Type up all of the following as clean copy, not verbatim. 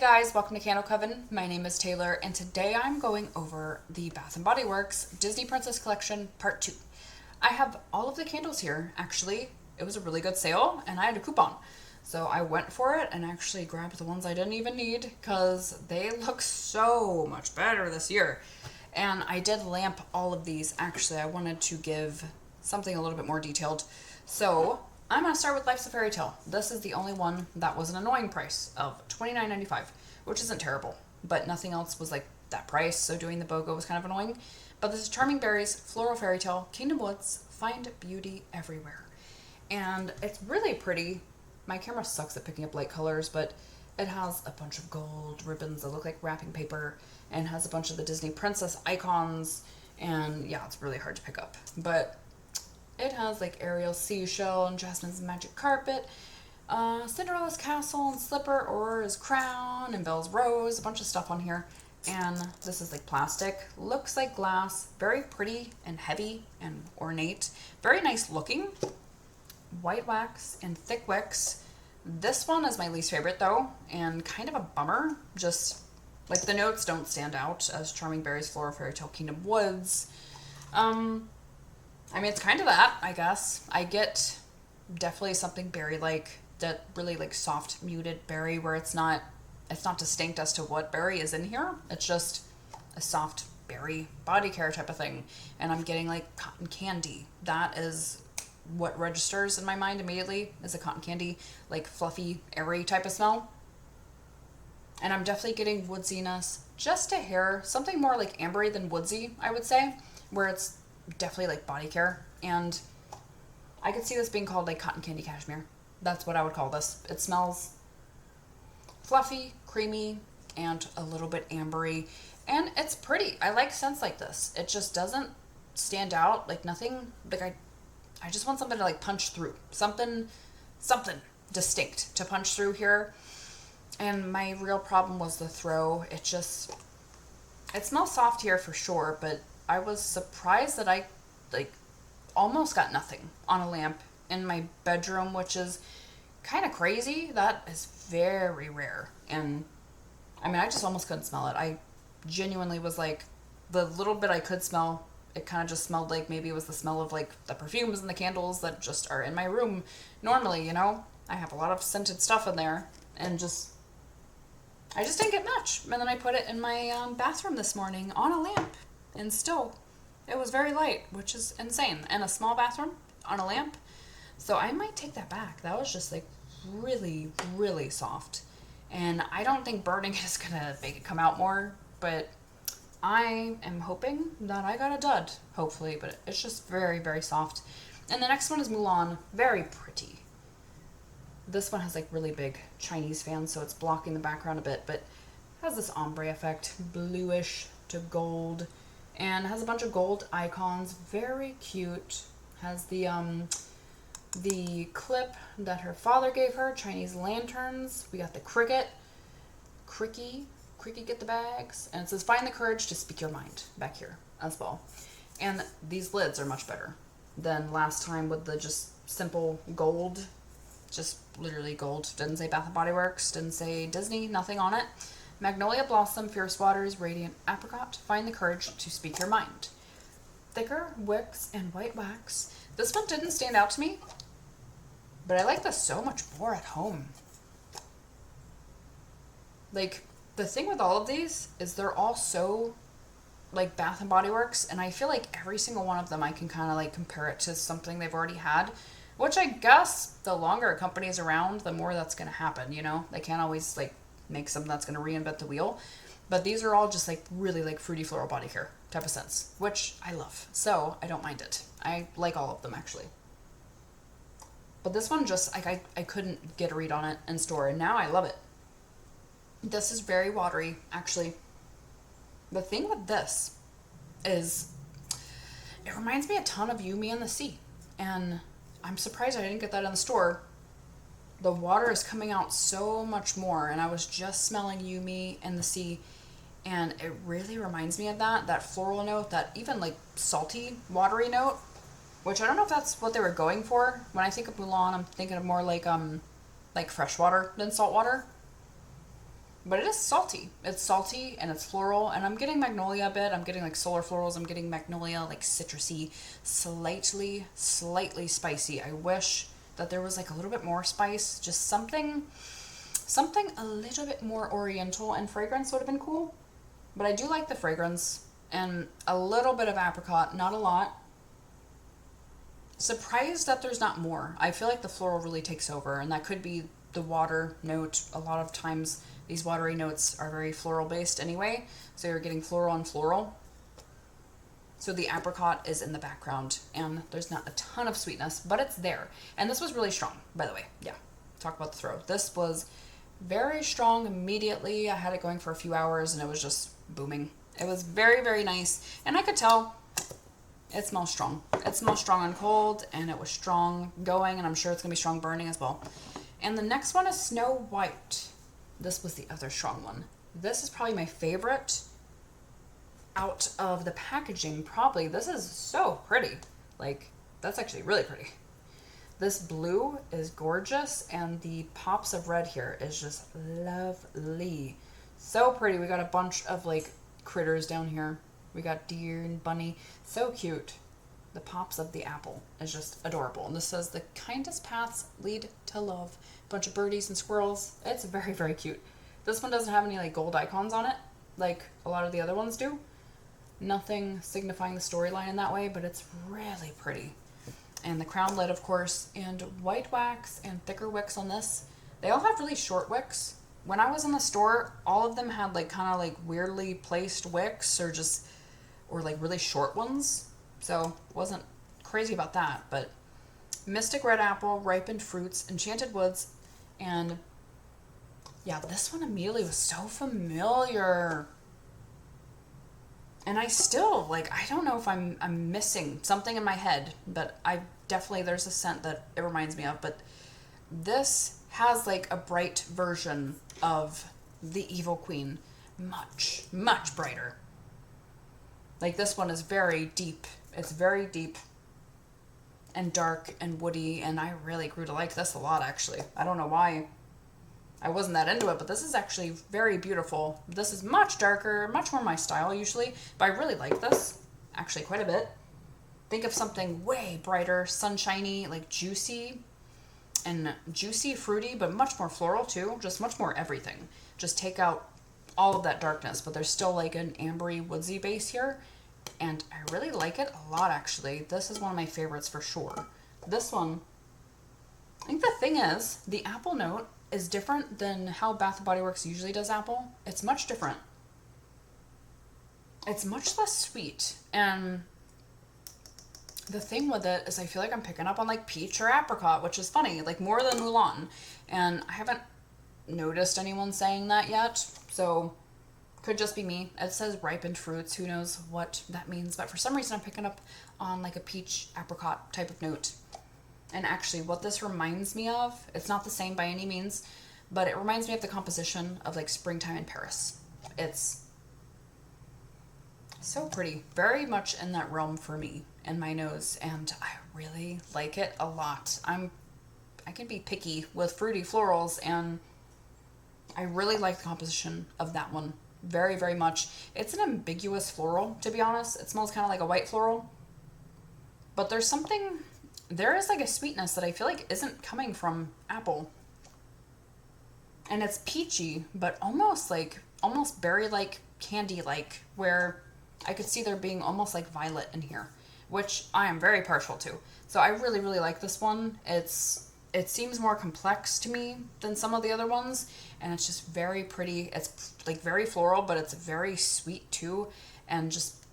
guys, welcome to Candle Coven. My name is Taylor, and today I'm going over the Bath & Body Works Disney Princess Collection Part 2. I have all of the candles here, actually. It was a really good sale, and I had a coupon. So I went for it and actually grabbed the ones I didn't even need, because they look so much better this year. And I did lamp all of these. Actually, I wanted to give something a little bit more detailed. So I'm going to start with Life's a Fairytale. This is the only one that was an annoying price of $29.95, which isn't terrible, but nothing else was like that price, so doing the BOGO was kind of annoying. But this is Charming Berries, Floral Fairytale, Kingdom Woods, Find Beauty Everywhere. And it's really pretty. My camera sucks at picking up light colors, but it has a bunch of gold ribbons that look like wrapping paper, and has a bunch of the Disney princess icons, and yeah, it's really hard to pick up. But it has like Ariel's seashell and Jasmine's magic carpet, Cinderella's castle and slipper, Aurora's crown, and Belle's rose, a bunch of stuff on here. And this is like plastic, looks like glass, very pretty and heavy and ornate, very nice looking. White wax and thick wicks. This one is my least favorite though, and kind of a bummer. Just like the notes don't stand out as Charming Berries, Floral Fairytale, Kingdom Woods. I mean, it's kind of that, I guess. I get definitely something berry-like, that really like soft muted berry where it's not distinct as to what berry is in here. It's just a soft berry body care type of thing. And I'm getting like cotton candy. That is what registers in my mind immediately, is a cotton candy, like fluffy, airy type of smell. And I'm definitely getting woodsiness, just a hair, something more like ambery than woodsy, I would say, where it's definitely like body care. And I could see this being called like cotton candy cashmere. That's what I would call this. It smells fluffy, creamy, and a little bit ambery, and it's pretty. I like scents like this. It just doesn't stand out, like nothing, like I just want something to like punch through, something distinct to punch through here. And my real problem was the throw. It smells soft here for sure, but I was surprised that I like almost got nothing on a lamp in my bedroom, which is kind of crazy. That is very rare. And I mean, I just almost couldn't smell it. I genuinely was like, the little bit I could smell, it kind of just smelled like maybe it was the smell of like the perfumes and the candles that just are in my room normally, you know? I have a lot of scented stuff in there, and I just didn't get much. And then I put it in my bathroom this morning on a lamp, and still, it was very light, which is insane. And a small bathroom on a lamp. So I might take that back. That was just like really, really soft. And I don't think burning it is going to make it come out more, but I am hoping that I got a dud, hopefully. But it's just very, very soft. And the next one is Mulan. Very pretty. This one has like really big Chinese fans, so it's blocking the background a bit, but it has this ombre effect, bluish to gold, and has a bunch of gold icons. Very cute. Has the clip that her father gave her, Chinese lanterns. We got the Cricky get the bags, and it says find the courage to speak your mind back here as well. And these lids are much better than last time with the just simple gold. Just literally gold. Didn't say Bath & Body Works, didn't say Disney, nothing on it. Magnolia Blossom, Fierce Waters, Radiant Apricot, Find the Courage to Speak Your Mind. Thicker wicks and white wax. This one didn't stand out to me, but I like this so much more at home. Like, the thing with all of these is they're all so like Bath & Body Works, and I feel like every single one of them I can kind of like compare it to something they've already had. Which I guess the longer a company is around, the more that's going to happen, you know? They can't always, like, make something that's going to reinvent the wheel. But these are all just, like, really, like, fruity floral body care type of scents, which I love. So, I don't mind it. I like all of them, actually. But this one just, like, I couldn't get a read on it in store, and now I love it. This is very watery, actually. The thing with this is it reminds me a ton of You, Me, and the Sea. And I'm surprised I didn't get that in the store. The water is coming out so much more, and I was just smelling You, Me, and the Sea, and it really reminds me of that floral note, that even like salty, watery note, which I don't know if that's what they were going for. When I think of Mulan, I'm thinking of more like fresh water than salt water. But it is salty. It's salty and it's floral, and I'm getting magnolia a bit. I'm getting like solar florals. I'm getting magnolia, like citrusy, slightly spicy. I wish that there was like a little bit more spice, just something a little bit more oriental, and fragrance would have been cool. But I do like the fragrance and a little bit of apricot, not a lot. Surprised that there's not more. I feel like the floral really takes over, and that could be the water note. A lot of times these watery notes are very floral based anyway, so you're getting floral on floral. So the apricot is in the background, and there's not a ton of sweetness, but it's there. And this was really strong, by the way. Yeah, talk about the throw. This was very strong immediately. I had it going for a few hours, and it was just booming. It was very, very nice, and I could tell it smells strong. It smells strong on cold, and it was strong going, and I'm sure it's going to be strong burning as well. And the next one is Snow White. This was the other strong one. This is probably my favorite out of the packaging, probably. This is so pretty. Like, that's actually really pretty. This blue is gorgeous, and the pops of red here is just lovely. So pretty. We got a bunch of, like, critters down here. We got deer and bunny. So cute. The pops of the apple is just adorable. And this says, the kindest paths lead to love. Bunch of birdies and squirrels. It's very, very cute. This one doesn't have any like gold icons on it like a lot of the other ones do. Nothing signifying the storyline in that way, but it's really pretty. And the crown lid, of course, and white wax and thicker wicks on this. They all have really short wicks. When I was in the store, all of them had like kind of like weirdly placed wicks or like really short ones. So wasn't crazy about that, but Mystic Red Apple, Ripened Fruits, Enchanted Woods, and yeah, this one immediately was so familiar. And I still, like, I don't know if I'm missing something in my head, but I definitely, there's a scent that it reminds me of, but this has like a bright version of the Evil Queen. Much, much brighter. Like, this one is very deep. It's very deep and dark and woody, and I really grew to like this a lot, actually. I don't know why I wasn't that into it, but this is actually very beautiful. This is much darker, much more my style usually, but I really like this, actually quite a bit. Think of something way brighter, sunshiny, like juicy, fruity, but much more floral too, just much more everything. Just take out all of that darkness, but there's still like an ambery, woodsy base here, and I really like it a lot, actually. This is one of my favorites for sure. This one, I think the thing is, the apple note is different than how Bath & Body Works usually does apple. It's much different. It's much less sweet, and the thing with it is I feel like I'm picking up on like peach or apricot, which is funny, like more than Mulan, and I haven't noticed anyone saying that yet, so could just be me. It says ripened fruits, who knows what that means, but for some reason I'm picking up on like a peach apricot type of note. And actually what this reminds me of, it's not the same by any means, but it reminds me of the composition of like Springtime in Paris. It's so pretty, very much in that realm for me and my nose, and I really like it a lot. I can be picky with fruity florals, and I really like the composition of that one very, very much. It's an ambiguous floral, to be honest. It smells kind of like a white floral, but there is like a sweetness that I feel like isn't coming from apple, and it's peachy, but almost berry-like, candy-like, where I could see there being almost like violet in here, which I am very partial to. So I really, really like this one. It seems more complex to me than some of the other ones, and it's just very pretty. It's like very floral, but it's very sweet too, and just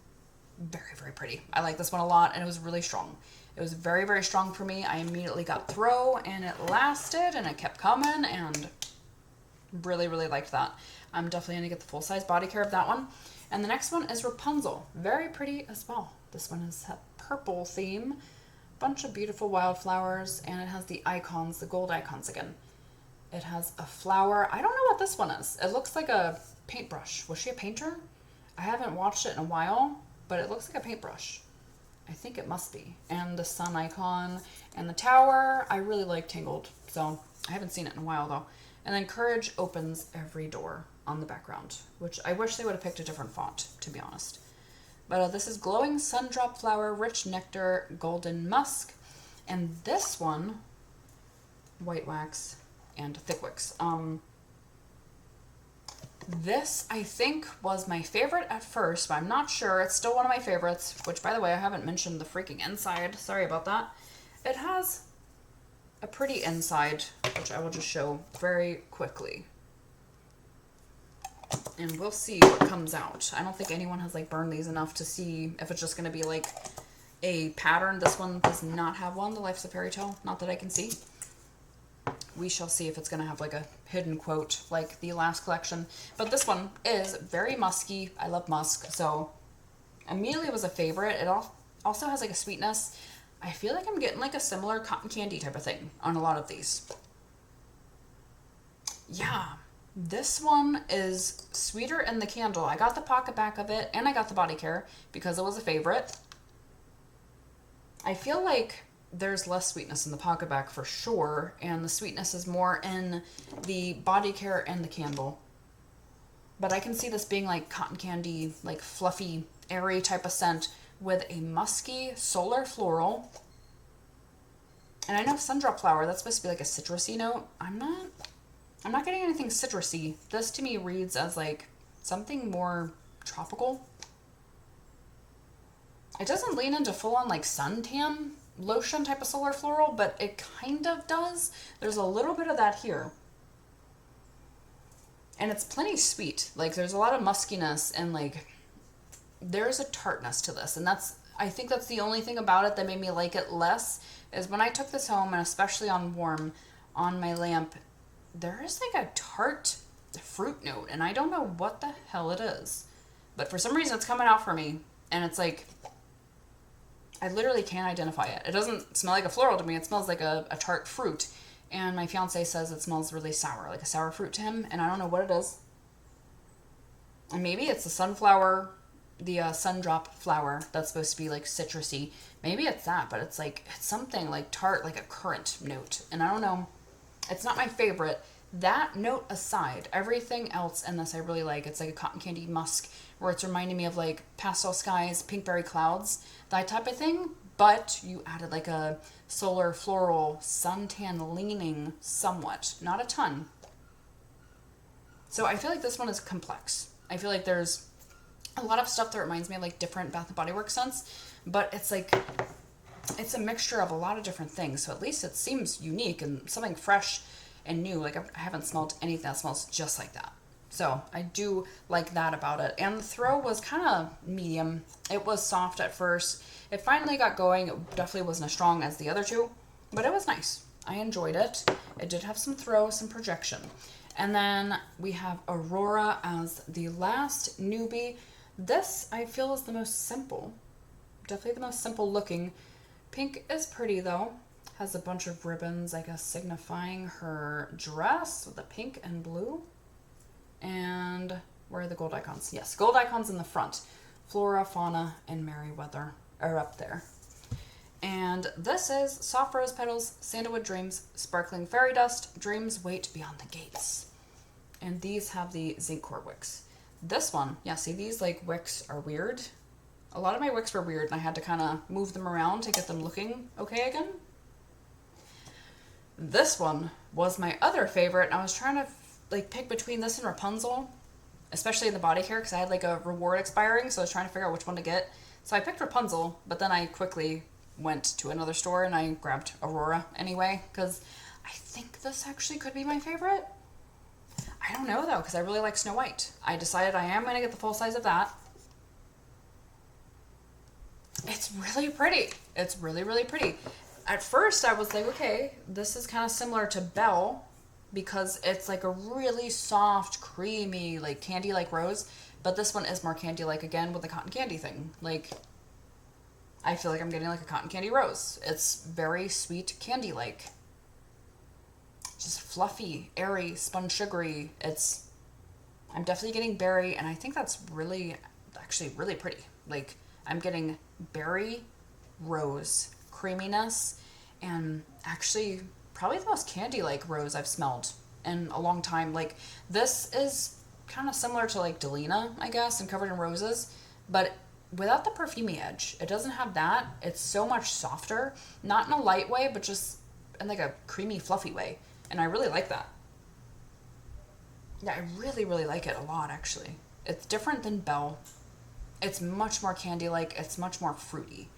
very, very pretty. I like this one a lot, and it was really strong. It was very, very strong for me. I immediately got throw, and it lasted, and it kept coming, and really, really liked that. I'm definitely going to get the full-size body care of that one. And the next one is Rapunzel. Very pretty as well. This one is a purple theme. Bunch of beautiful wildflowers, and it has the icons, the gold icons again. It has a flower. I don't know what this one is. It looks like a paintbrush. Was she a painter? I haven't watched it in a while, but it looks like a paintbrush. I think it must be. And the sun icon and the tower. I really like Tangled, so I haven't seen it in a while though. And then courage opens every door on the background, which I wish they would have picked a different font, to be honest. But this is glowing sundrop flower, rich nectar, golden musk. And this one, white wax and thick wicks. This, I think, was my favorite at first, but I'm not sure. It's still one of my favorites, which, by the way, I haven't mentioned the freaking inside. Sorry about that. It has a pretty inside, which I will just show very quickly. And we'll see what comes out. I don't think anyone has, like, burned these enough to see if it's just going to be, like, a pattern. This one does not have one, The Life's a Fairytale. Not that I can see. We shall see if it's going to have like a hidden quote like the last collection. But this one is very musky. I love musk. So immediately was a favorite. It also has like a sweetness. I feel like I'm getting like a similar cotton candy type of thing on a lot of these. Yeah, this one is sweeter in the candle. I got the pocket back of it and I got the body care because it was a favorite. I feel like there's less sweetness in the pocket back for sure, and the sweetness is more in the body care and the candle. But I can see this being like cotton candy, like fluffy, airy type of scent with a musky solar floral. And I know sundrop flower, that's supposed to be like a citrusy note. I'm not getting anything citrusy. This to me reads as like something more tropical. It doesn't lean into full on like suntan lotion type of solar floral, but it kind of does. There's a little bit of that here. And it's plenty sweet. Like there's a lot of muskiness and like there's a tartness to this. And I think that's the only thing about it that made me like it less is when I took this home, and especially on warm on my lamp, there is like a tart fruit note, and I don't know what the hell it is. But for some reason it's coming out for me, and it's like I literally can't identify it. It doesn't smell like a floral to me. It smells like a tart fruit. And my fiance says it smells really sour, like a sour fruit to him. And I don't know what it is. And maybe it's the sunflower, the sundrop flower that's supposed to be like citrusy. Maybe it's that, but it's something like tart, like a currant note. And I don't know. It's not my favorite. That note aside, everything else in this I really like. It's like a cotton candy musk where it's reminding me of like pastel skies, pinkberry clouds, that type of thing. But you added like a solar floral suntan leaning somewhat, not a ton. So I feel like this one is complex. I feel like there's a lot of stuff that reminds me of like different Bath and Body Works scents, but it's like it's a mixture of a lot of different things. So at least it seems unique and something fresh and new. Like I haven't smelled anything that smells just like that. So I do like that about it. And the throw was kind of medium. It was soft at first. It finally got going. It definitely wasn't as strong as the other two, but it was nice. I enjoyed it. It did have some throw, some projection. And then we have Aurora as the last newbie. This I feel is the most simple. Definitely the most simple looking. Pink is pretty though. Has a bunch of ribbons, I guess, signifying her dress with the pink and blue. And where are the gold icons? Yes, gold icons in the front. Flora, fauna, and Merryweather are up there. And this is soft rose petals, sandalwood dreams, sparkling fairy dust, dreams wait beyond the gates. And these have the zinc core wicks. This one, yeah, see these like wicks are weird. A lot of my wicks were weird and I had to kind of move them around to get them looking okay again. This one was my other favorite, and I was trying to like pick between this and Rapunzel, especially in the body care because I had like a reward expiring, so I was trying to figure out which one to get. So I picked Rapunzel, but then I quickly went to another store and I grabbed Aurora anyway because I think this actually could be my favorite. I don't know though because I really like Snow White. I decided I am going to get the full size of that. It's really pretty. It's really, really pretty. At first, I was like, okay, this is kind of similar to Belle because it's like a really soft, creamy, like candy-like rose. But this one is more candy-like again with the cotton candy thing. Like, I feel like I'm getting like a cotton candy rose. It's very sweet candy-like. Just fluffy, airy, sponge sugary. I'm definitely getting berry, and I think that's really, actually really pretty. Like, I'm getting berry, rose, creaminess, and actually probably the most candy-like rose I've smelled in a long time. Like, this is kind of similar to like Delina, I guess, and Covered in Roses, but without the perfumey edge. It doesn't have that. It's so much softer, not in a light way, but just in like a creamy, fluffy way. And I really like that. Yeah, I really, really like it a lot, actually. It's different than Belle. It's much more candy-like. It's much more fruity,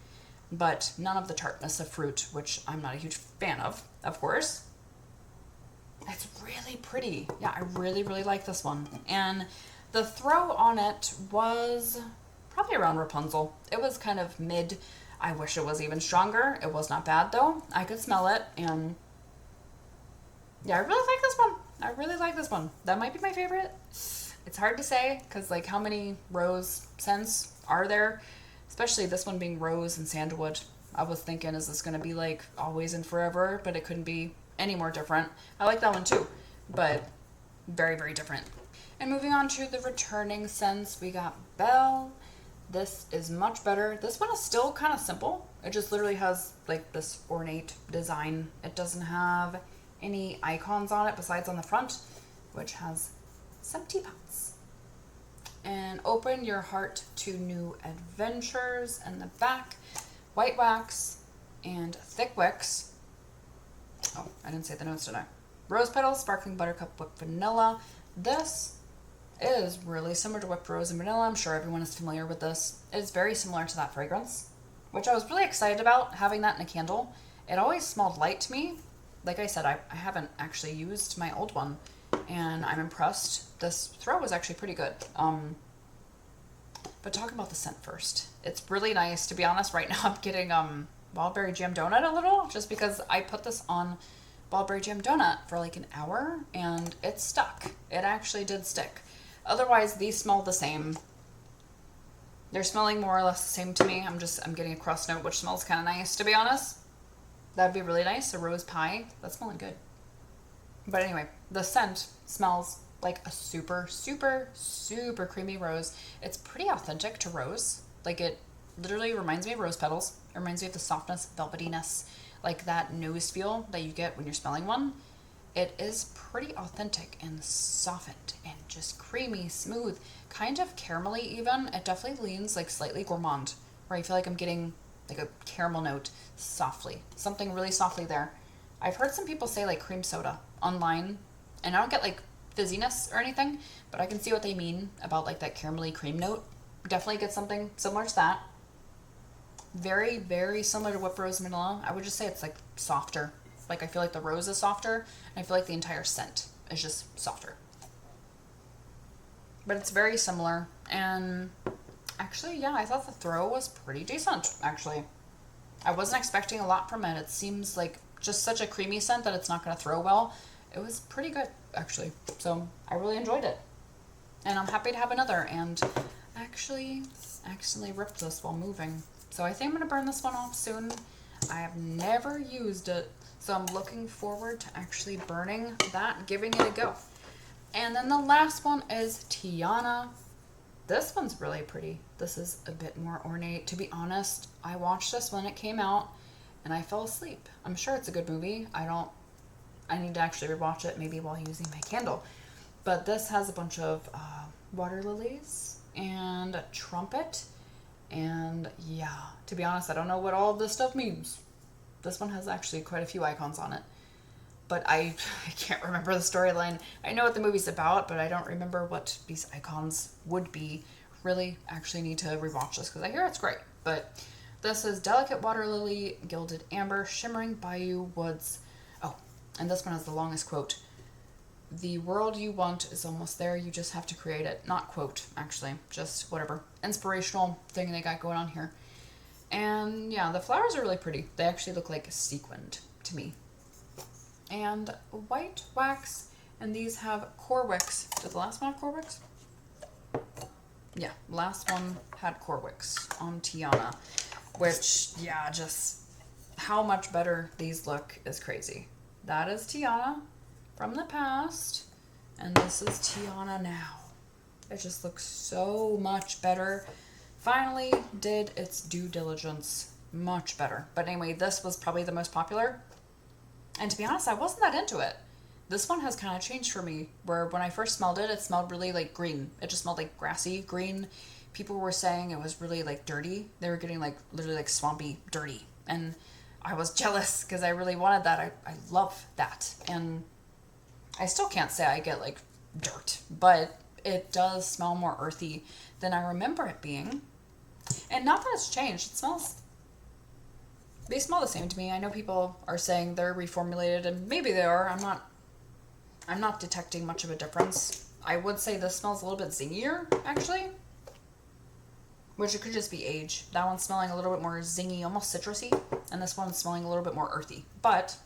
but none of the tartness of fruit, which I'm not a huge fan of course. It's really pretty. Yeah, I really, really like this one. And the throw on it was probably around Rapunzel. It was kind of mid. I wish it was even stronger. It was not bad, though. I could smell it, and yeah, I really like this one. I really like this one. That might be my favorite. It's hard to say, because, like, how many rose scents are there? Especially this one being rose and sandalwood. I was thinking, is this going to be, like, always and forever? But it couldn't be any more different. I like that one, too. But very, very different. And moving on to the returning scents, we got Belle. This is much better. This one is still kind of simple. It just literally has, like, this ornate design. It doesn't have any icons on it besides on the front, which has some teapots. And open your heart to new adventures in the back. White wax and thick wicks. Oh, I didn't say the notes, did I? Rose petals, sparkling buttercup, whipped vanilla. This is really similar to whipped rose and vanilla. I'm sure everyone is familiar with this. It's very similar to that fragrance, which I was really excited about, having that in a candle. It always smelled light to me. Like I said, I haven't actually used my old one, and I'm impressed. This throw was actually pretty good. But talk about the scent first. It's really nice. To be honest, right now I'm getting Wildberry Jam Donut a little, just because I put this on Wildberry Jam Donut for like an hour, and it stuck. It actually did stick. Otherwise, these smell the same. They're smelling more or less the same to me. I'm getting a crust note, which smells kind of nice, to be honest. That'd be really nice. A rose pie. That's smelling good. But anyway, the scent smells like a super, super, super creamy rose. It's pretty authentic to rose. Like, it literally reminds me of rose petals. It reminds me of the softness, velvetyness, like that nose feel that you get when you're smelling one. It is pretty authentic and softened and just creamy, smooth, kind of caramelly even. It definitely leans like slightly gourmand, where I feel like I'm getting like a caramel note softly. Something really softly there. I've heard some people say like cream soda online, and I don't get like fizziness or anything, but I can see what they mean about like that caramelly cream note. Definitely get something similar to that. Very, very similar to whipped rose and vanilla. I would just say it's like softer. Like, I feel like the rose is softer, and I feel like the entire scent is just softer. But it's very similar, and actually, yeah, I thought the throw was pretty decent, actually. I wasn't expecting a lot from it. It seems like just such a creamy scent that it's not going to throw well. It was pretty good, actually. So I really enjoyed it. And I'm happy to have another. And actually accidentally ripped this while moving. So I think I'm going to burn this one off soon. I have never used it, so I'm looking forward to actually burning that, giving it a go. And then the last one is Tiana. This one's really pretty. This is a bit more ornate. To be honest, I watched this when it came out, and I fell asleep. I'm sure it's a good movie. I need to actually rewatch it, maybe while using my candle. But this has a bunch of water lilies and a trumpet. And yeah, to be honest, I don't know what all of this stuff means. This one has actually quite a few icons on it. But I can't remember the storyline. I know what the movie's about, but I don't remember what these icons would be. Really actually need to rewatch this because I hear it's great. But this is Delicate Water Lily, Gilded Amber, Shimmering Bayou Woods. Oh, and this one has the longest quote. The world you want is almost there. You just have to create it. Not quote, actually. Just whatever. Inspirational thing they got going on here. And yeah, the flowers are really pretty. They actually look like sequined to me. And white wax. And these have core wicks. Did the last one have core wicks? Yeah, last one had core wicks on Tiana. Which, yeah, just how much better these look is crazy. That is Tiana from the past, and this is Tiana now. It just looks so much better. Finally did its due diligence much better. But anyway, this was probably the most popular, and to be honest, I wasn't that into it. this one has kind of changed for me, where when I first smelled it, it smelled really like green. It just smelled like grassy green. People were saying it was really like dirty. They were getting like literally like swampy dirty. And I was jealous because I really wanted that. I love that. And I still can't say I get like dirt, but it does smell more earthy than I remember it being. And not that it's changed. They smell the same to me. I know people are saying they're reformulated, and maybe they are. I'm not detecting much of a difference. I would say this smells a little bit zingier, actually. Which it could just be age. That one's smelling a little bit more zingy, almost citrusy. And this one's smelling a little bit more earthy. But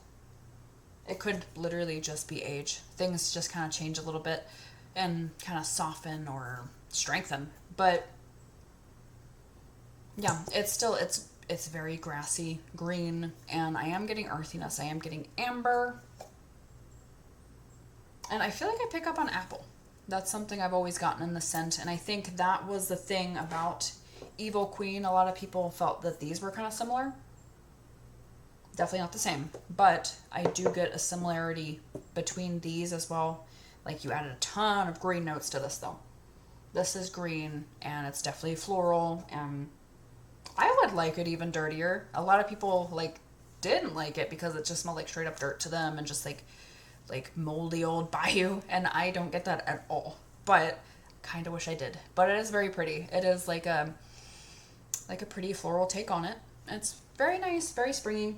it could literally just be age. Things just kind of change a little bit and kind of soften or strengthen. But yeah, it's very grassy green, and I am getting earthiness. I am getting amber. And I feel like I pick up on apple. That's something I've always gotten in the scent, and I think that was the thing about Evil Queen. A lot of people felt that these were kind of similar. Definitely not the same, but I do get a similarity between these as well. Like, you added a ton of green notes to this though. This is green, and it's definitely floral, and I would like it even dirtier. A lot of people like didn't like it because it just smelled like straight up dirt to them, and just like moldy old bayou, and I don't get that at all. But kind of wish I did. But it is very pretty. It is like a pretty floral take on it. It's very nice, very springy.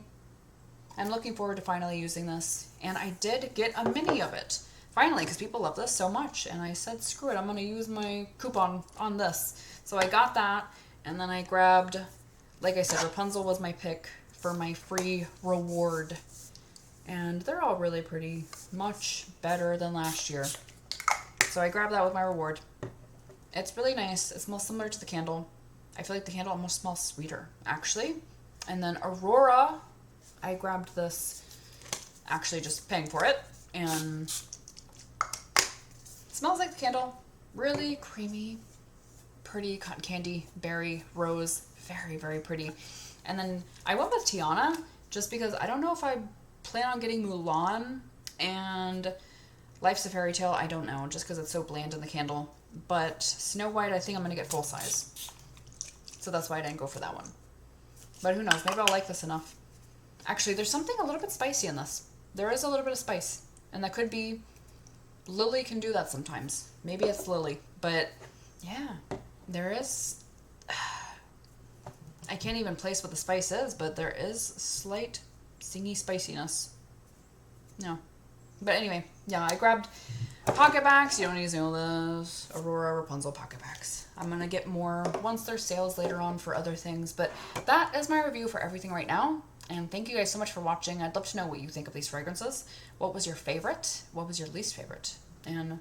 I'm looking forward to finally using this, and I did get a mini of it finally because people love this so much, and I said screw it, I'm gonna use my coupon on this. So I got that, and then I grabbed, like I said, Rapunzel was my pick for my free reward. And they're all really pretty, much better than last year. So I grabbed that with my reward. It's really nice. It smells similar to the candle. I feel like the candle almost smells sweeter, actually. And then Aurora, I grabbed this, actually just paying for it. And it smells like the candle. Really creamy, pretty cotton candy, berry, rose. Very, very pretty. And then I went with Tiana just because I don't know if I plan on getting Mulan and Life's a Fairytale. I don't know, just because it's so bland in the candle. But Snow White, I think I'm going to get full size. So that's why I didn't go for that one. But who knows, maybe I'll like this enough. Actually, there's something a little bit spicy in this. There is a little bit of spice. And that could be, Lily can do that sometimes. Maybe it's Lily. But yeah, there is, I can't even place what the spice is, but there is slight singy spiciness. No. But anyway, yeah, I grabbed pocket backs. You don't need to know those. Aurora, Rapunzel pocket backs. I'm going to get more once there's sales later on for other things. But that is my review for everything right now. And thank you guys so much for watching. I'd love to know what you think of these fragrances. What was your favorite? What was your least favorite? And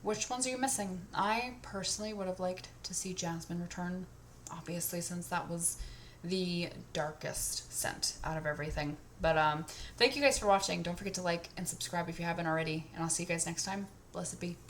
which ones are you missing? I personally would have liked to see Jasmine return, obviously, since that was the darkest scent out of everything. But thank you guys for watching. Don't forget to like and subscribe if you haven't already, and I'll see you guys next time. Blessed be.